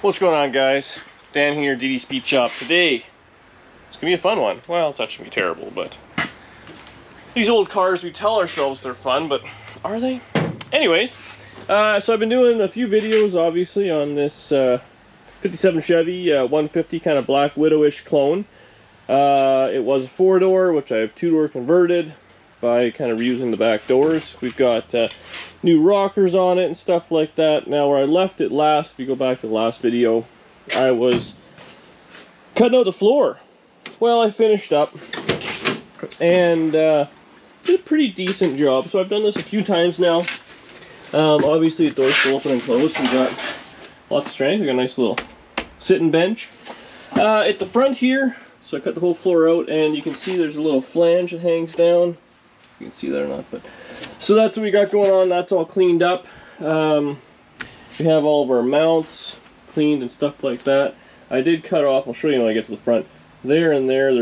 What's going on, guys? Dan here, DD Speed Shop. Today, it's gonna be a fun one. Well, it's actually gonna be terrible, but these old cars, we tell ourselves they're fun, but are they? Anyways, so I've been doing a few videos, obviously, on this 57 Chevy 150 kind of Black Widow-ish clone. It was a 4-door, which I have 2-door converted by kind of reusing the back doors. We've got new rockers on it and stuff like that. Now, where I left it last, if you go back to the last video, I was cutting out the floor. Well, I finished up and did a pretty decent job. So I've done this a few times now. Obviously, the door's still open and closed. We've got lots of strength. We've got a nice little sitting bench. At the front here, so I cut the whole floor out, and you can see there's a little flange that hangs down. You can see that or not, but so that's what we got going on. That's all cleaned up. We have all of our mounts cleaned and stuff like that. I did cut off, I'll show you when I get to the front. There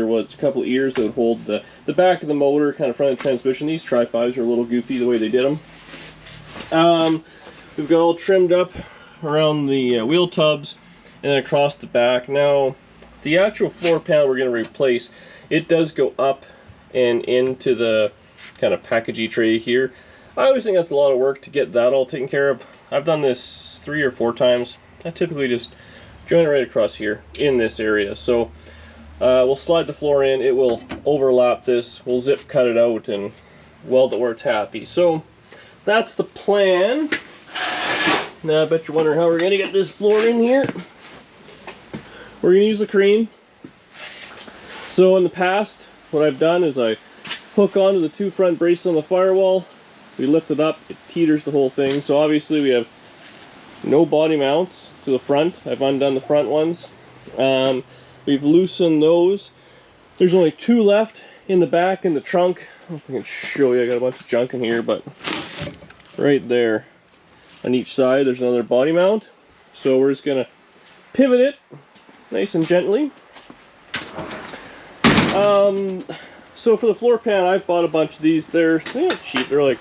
was a couple ears that would hold the back of the motor, kind of front of the transmission. These Tri-5s are a little goofy the way they did them. We've got all trimmed up around the wheel tubs and then across the back. Now, the actual floor panel we're going to replace, it does go up and into the kind of packagey tray here. I always think that's a lot of work to get that all taken care of. I've done this 3 or 4 times. I typically just join it right across here in this area. So we'll slide the floor in, it will overlap this, we'll zip cut it out and weld it where it's happy. So that's the plan. Now I bet you're wondering how we're going to get this floor in here. We're going to use the crane. So in the past, what I've done is I hook onto the 2 front braces on the firewall, we lift it up, it teeters the whole thing. So obviously we have no body mounts to the front. I've undone the front ones. We've loosened those. There's only 2 left in the back in the trunk. I don't know if I can show you, I got a bunch of junk in here, but right there on each side there's another body mount. So we're just gonna pivot it nice and gently. So for the floor pan, I've bought a bunch of these. They're cheap. They're like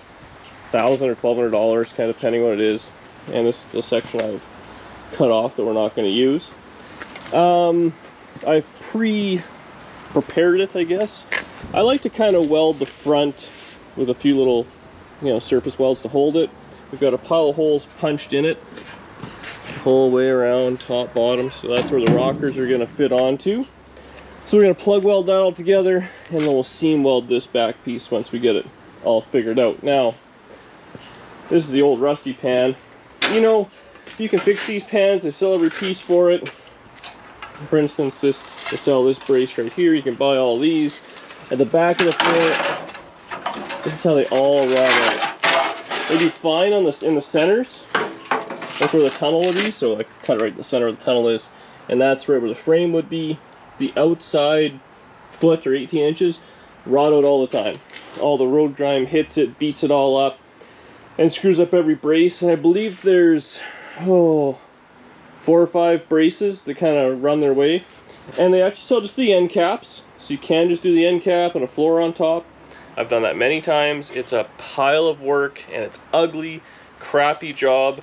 $1,000 or $1,200, kind of depending what it is. And this is the section I've cut off that we're not going to use. I've pre-prepared it, I guess. I like to kind of weld the front with a few little, surface welds to hold it. We've got a pile of holes punched in it the whole way around, top, bottom. So that's where the rockers are going to fit onto. So we're going to plug weld that all together, and then we'll seam weld this back piece once we get it all figured out. Now, this is the old rusty pan. You can fix these pans, they sell every piece for it. For instance, they sell this brace right here. You can buy all these. At the back of the floor, this is how they all run out. They do fine on in the centers, like where the tunnel would be. So I cut it right in the center of the tunnel is, and that's right where the frame would be. The outside foot or 18 inches rot out all the time. All the road grime hits it, beats it all up, and screws up every brace. And I believe there's 4 or 5 braces that kind of run their way, and they actually sell just the end caps, so you can just do the end cap and a floor on top. I've done that many times. It's a pile of work and it's ugly, crappy job.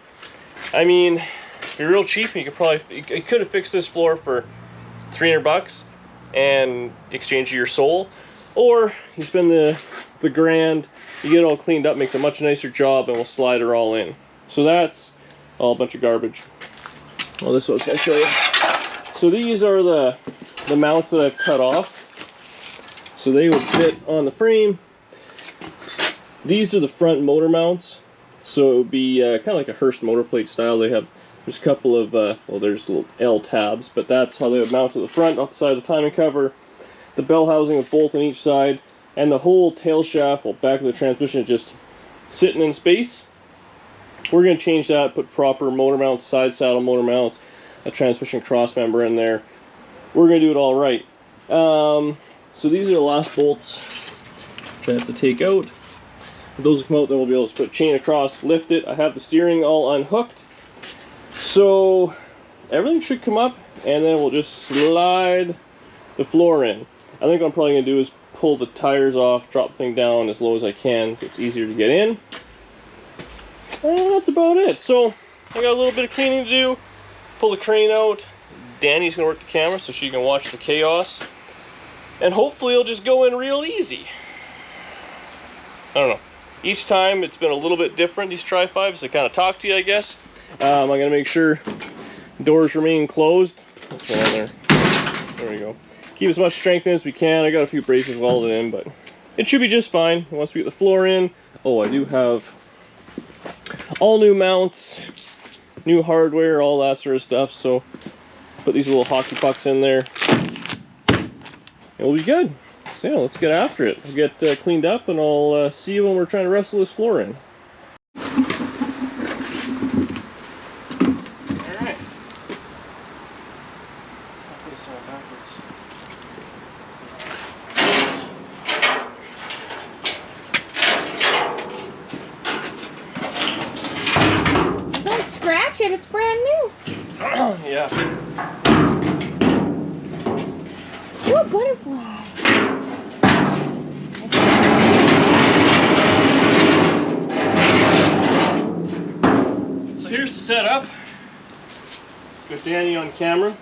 I mean, if you're real cheap, you could have fixed this floor for $300 and exchange your soul, or you spend the grand, you get it all cleaned up, makes a much nicer job, and we'll slide her all in. So that's all a bunch of garbage. Well, this one I can show you. So these are the mounts that I've cut off. So they would fit on the frame. These are the front motor mounts. So it would be kind of like a Hurst motor plate style. There's a couple of, there's little L tabs, but that's how they would mount to the front, off the side of the timing cover. The bell housing with bolt on each side, and the whole tail shaft, back of the transmission is just sitting in space. We're going to change that, put proper motor mounts, side saddle motor mounts, a transmission cross member in there. We're going to do it all right. So these are the last bolts which I have to take out. If those come out, then we'll be able to put a chain across, lift it. I have the steering all unhooked. So everything should come up, and then we'll just slide the floor in. I think what I'm probably going to do is pull the tires off, drop the thing down as low as I can so it's easier to get in. And that's about it. So I got a little bit of cleaning to do. pull the crane out. Danny's gonna work the camera so she can watch the chaos. And hopefully it'll just go in real easy. I don't know. Each time it's been a little bit different, these Tri-5s, to kind of talk to you, I guess. I'm gonna make sure doors remain closed. That's one there. There we go. Keep as much strength in as we can. I got a few braces welded in, but it should be just fine once we get the floor in. Oh, I do have all new mounts, new hardware, all that sort of stuff. So put these little hockey pucks in there. It'll be good. So yeah, let's get after it. I'll get cleaned up and I'll see you when we're trying to wrestle this floor in. Alright. I'll put this on backwards. Don't scratch it, it's brand new. Yeah. Ooh, a butterfly. So here's the setup. Got Danny on camera,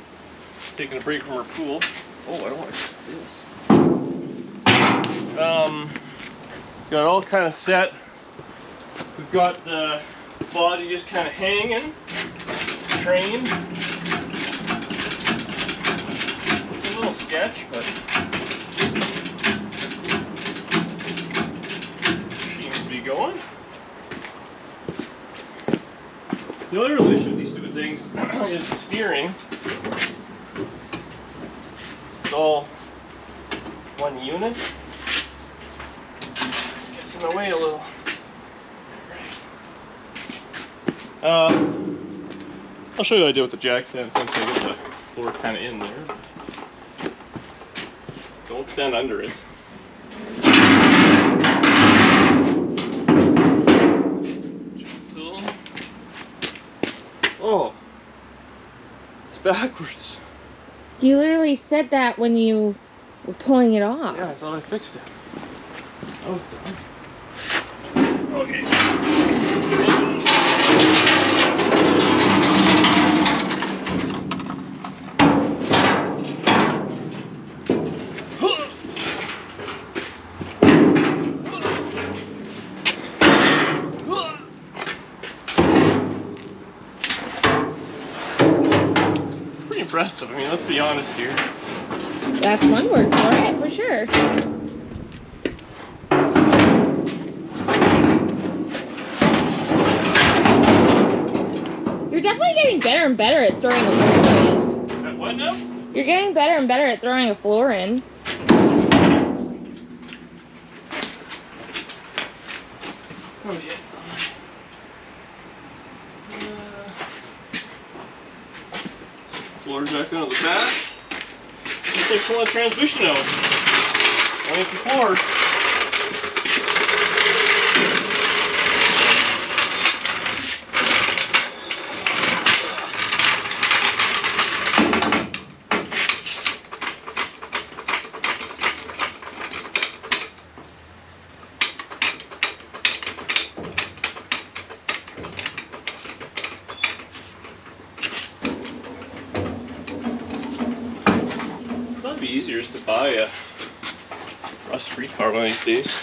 taking a break from her pool. Oh, I don't want to do this. Got it all kind of set. We've got the body just kind of hanging, trained. It's a little sketch, but seems to be going. The only real issue with these stupid things is the steering. It's all one unit. Gets in the way a little. I'll show you what I did with the jack stand once I get the floor kind of in there. Don't stand under it. Gentle. Oh, it's backwards. You literally said that when you were pulling it off. Yeah, I thought I fixed it. I was done. Okay. Impressive. I mean, let's be honest here. That's one word for it, for sure. You're definitely getting better and better at throwing a floor in. At what now? You're getting better and better at throwing a floor in. Oh, yeah. Floor jack down at the back. Looks like pulling a transmission out. Underneath the floor. That'd be easier just to buy a rust-free car one of these days.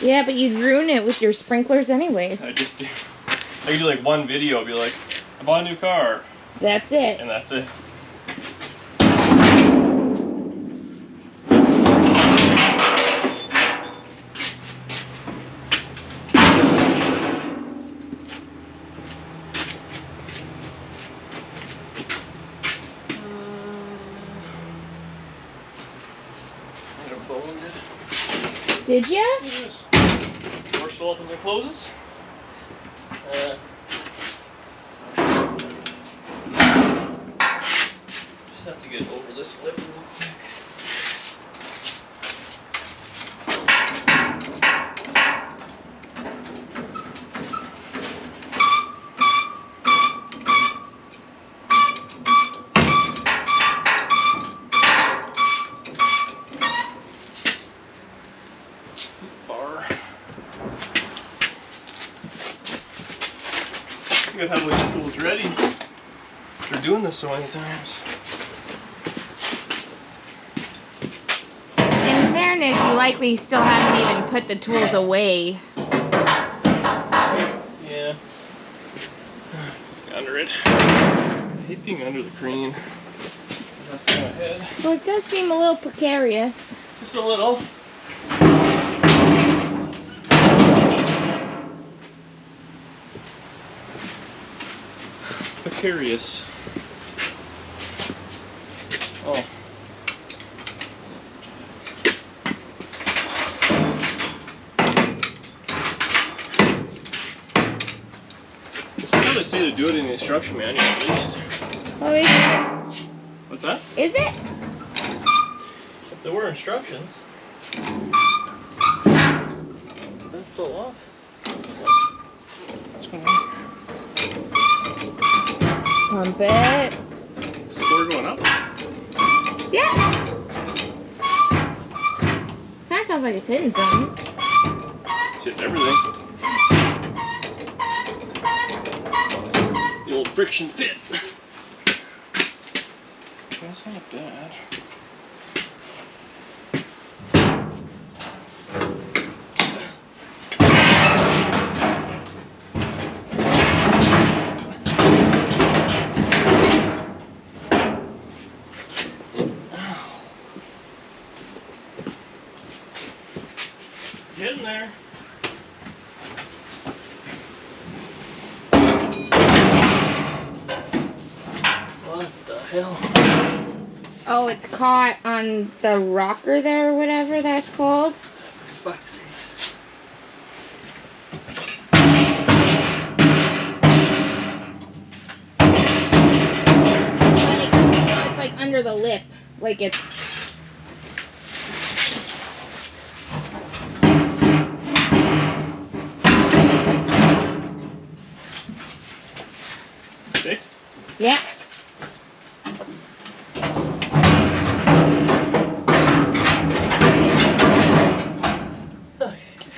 Yeah, but you'd ruin it with your sprinklers anyways. I could do like one video, be like, I bought a new car. That's it. And that's it. Did ya? Yes. Door still opens and closes. Just have to get over this lip real quick. You gotta have all these tools ready. after doing this so many times. In fairness, you likely still haven't even put the tools away. Yeah. Under it. I hate being under the crane. That's in my head. Well, it does seem a little precarious. Just a little. Precarious. Oh. This is how they say to do it in the instruction manual, at least. Oh, is it? What's that? Is it? If there were instructions. That fell off. What's going on? Pump it. Is the door going up? Yeah. Kind of sounds like it's hitting something. It's hitting everything. The old friction fit. That's not bad. Getting there. What the hell? Oh, it's caught on the rocker there, or whatever that's called. Fuck's sake. Like, no, it's like under the lip. Like it's. Fixed? Yeah.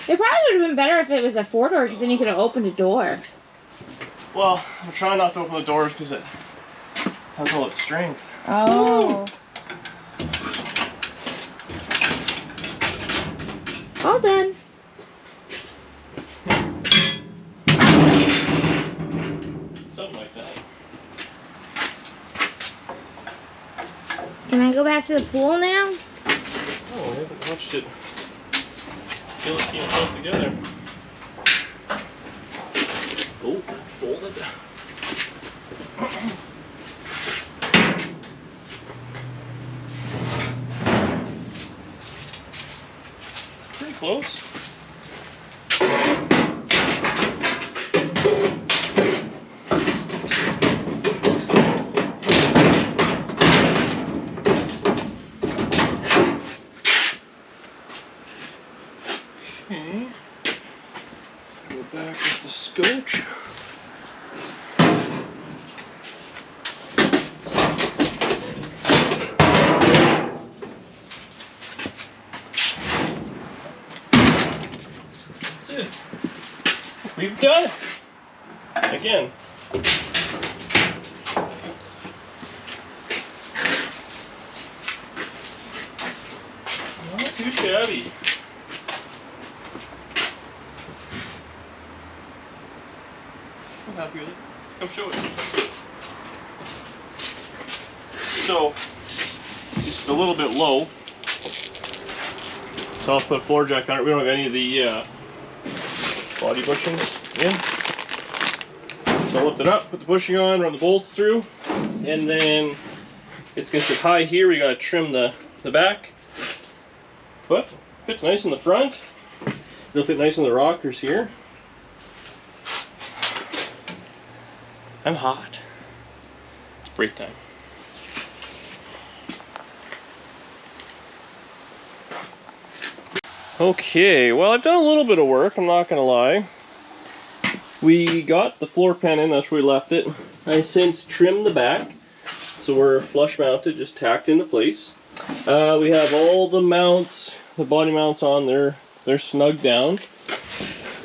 It probably would have been better if it was a 4-door, because then you could have opened a door. Well, I'm trying not to open the doors because it has all its strength. Oh. All done. Something like that. Can I go back to the pool now? Oh, I haven't watched it. Feel it keep itself together. Oh, folded. Pretty close. Okay. Go back with the scotch. That's it. We've done it. Again. Not too shabby. I'm happy with it. Come show it. So, just a little bit low. So I'll put floor jack on it. We don't have any of the body bushings in. So I'll lift it up, put the bushing on, run the bolts through, and then it's gonna sit high here. We gotta trim the back. But fits nice in the front. It'll fit nice in the rockers here. I'm hot. It's break time. Okay, well I've done a little bit of work, I'm not gonna lie. We got the floor pan in, that's where we left it. I since trimmed the back, so we're flush mounted, just tacked into place. We have all the mounts, the body mounts on there, they're snug down.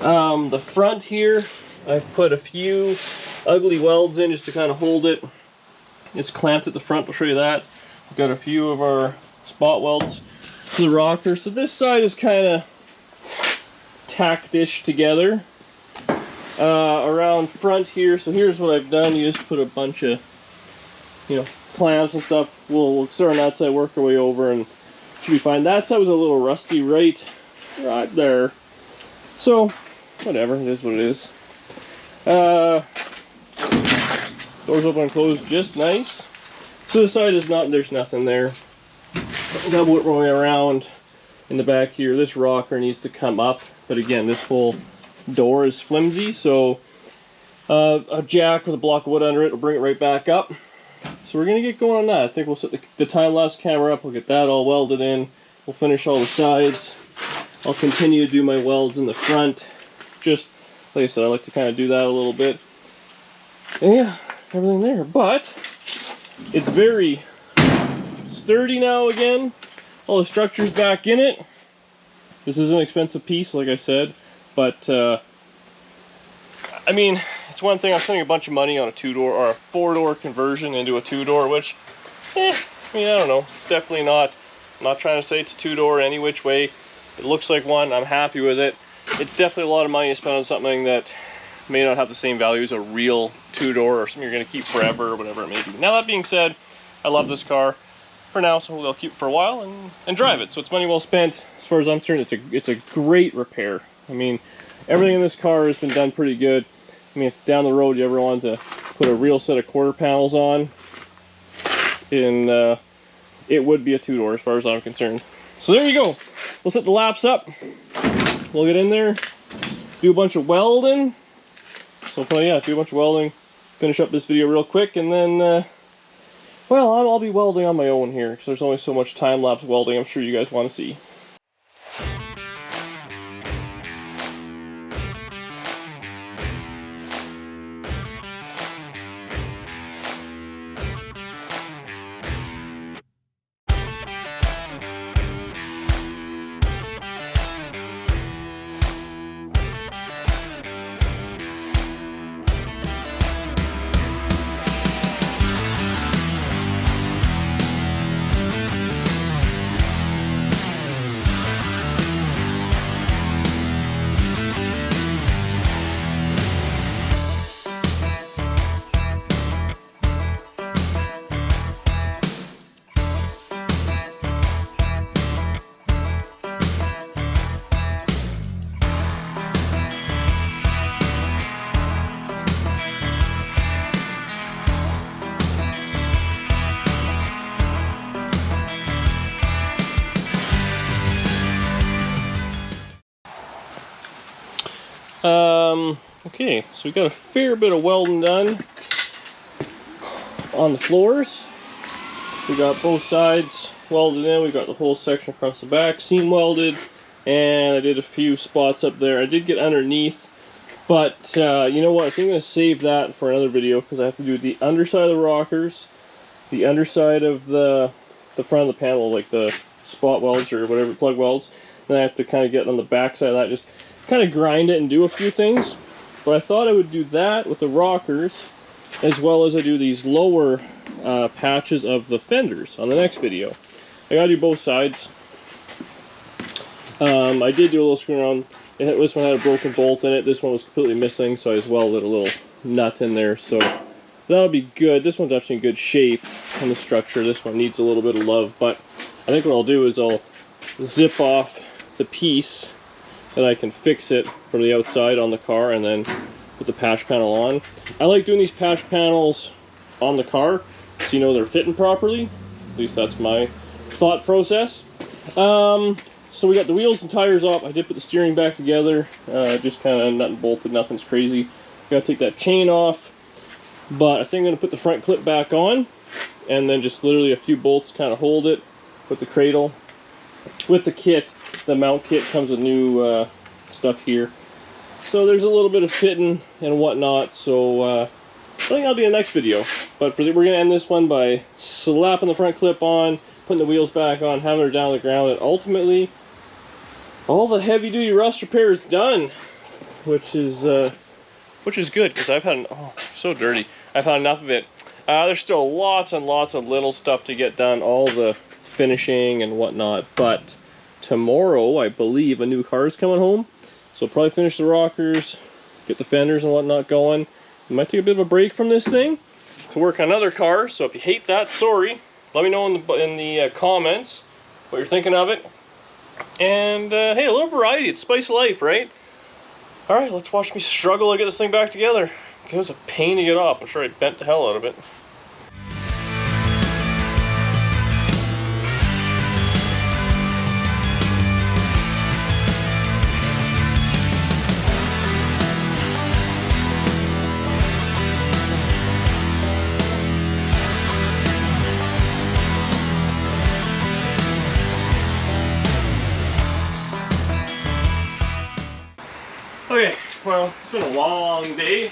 The front here, I've put a few ugly welds in just to kind of hold it It's clamped at the front. I'll show you that. We've got a few of our spot welds to the rocker. So this side is kind of tacked-ish together. Around front here, so here's what I've done. You just put a bunch of, you know, clamps and stuff. We'll start on that side, work our way over, and should be fine. That side was a little rusty right there. So, whatever, it is what it is. Doors open and closed just nice. So the side is not, there's nothing there. Got work my way around in the back here. This rocker needs to come up, but again, this whole door is flimsy, so a jack with a block of wood under it will bring it right back up. So we're gonna get going on that. I think we'll set the time-lapse camera up, we'll get that all welded in, we'll finish all the sides. I'll continue to do my welds in the front. Just, like I said, I like to kind of do that a little bit. And yeah, everything there. But it's very sturdy now again. All the structure's back in it. This is an expensive piece, like I said. But, I mean, it's one thing, I'm spending a bunch of money on a 2-door or a 4-door conversion into a 2-door, which, I mean, I don't know. It's definitely not, I'm not trying to say it's a 2-door any which way. It looks like one, I'm happy with it. It's definitely a lot of money to spend on something that may not have the same value as a real 2-door or something you're going to keep forever or whatever it may be. Now that being said, I love this car for now, so I'll keep it for a while and drive it. So it's money well spent. As far as I'm concerned, it's a great repair. I mean, everything in this car has been done pretty good. I mean, if down the road you ever want to put a real set of quarter panels on, it would be a 2-door as far as I'm concerned. So there you go. We'll set the laps up. We'll get in there, do a bunch of welding. So yeah, do a bunch of welding, finish up this video real quick, and then, well, I'll be welding on my own here, because there's only so much time-lapse welding I'm sure you guys want to see. Okay, so we've got a fair bit of welding done on the floors. We got both sides welded in. We got the whole section across the back seam welded, and I did a few spots up there. I did get underneath, but you know what? I think I'm going to save that for another video because I have to do the underside of the rockers, the underside of the front of the panel, like the spot welds or whatever, plug welds. Then I have to kind of get on the back side of that, just kind of grind it and do a few things. But I thought I would do that with the rockers as well as I do these lower patches of the fenders on the next video. I gotta do both sides. I did do a little screw around. This one had a broken bolt in it. This one was completely missing, so I just welded a little nut in there. So that'll be good. This one's actually in good shape on the structure. This one needs a little bit of love, but I think what I'll do is I'll zip off the piece and I can fix it from the outside on the car and then put the patch panel on. I like doing these patch panels on the car so you know they're fitting properly. At least that's my thought process. So we got the wheels and tires off. I did put the steering back together, just kind of nut and bolted, nothing's crazy. Gotta take that chain off, but I think I'm gonna put the front clip back on and then just literally a few bolts kind of hold it, put the cradle. With the kit, the mount kit comes with new stuff here. So there's a little bit of fitting and whatnot, so I think that'll be the next video. But we're going to end this one by slapping the front clip on, putting the wheels back on, having her down on the ground, and ultimately all the heavy-duty rust repair is done, which is good because I've had so dirty. I've had enough of it. There's still lots and lots of little stuff to get done, all the finishing and whatnot, but tomorrow I believe a new car is coming home, so I'll probably finish the rockers, get the fenders and whatnot going. I might take a bit of a break from this thing to work on another car, so if you hate that, sorry. Let me know in the comments what you're thinking of it. And hey, a little variety, it's spice of life, right? Alright, let's watch me struggle to get this thing back together. It was a pain to get off. I'm sure I bent the hell out of it. Okay, well, it's been a long day,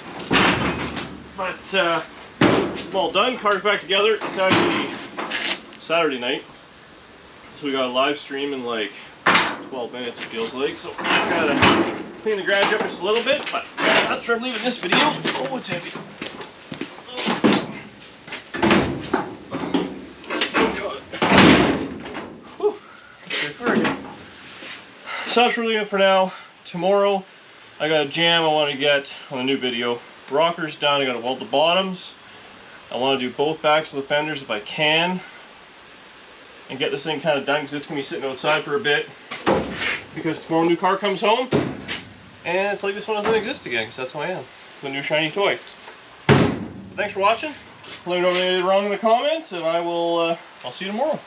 but I'm all done. Car's back together. It's actually Saturday night, so we got a live stream in like 12 minutes, it feels like. So I gotta clean the garage up just a little bit, but that's where I'm leaving this video. Oh, it's heavy. Whew. So that's really it for now. Tomorrow, I got a jam I want to get on a new video. Rockers done, I got to weld the bottoms. I want to do both backs of the fenders if I can. And get this thing kind of done because it's going to be sitting outside for a bit. Because tomorrow a new car comes home. And it's like this one doesn't exist again because that's who I am. The new shiny toy. But thanks for watching. Let me know what I did wrong in the comments and I'll see you tomorrow.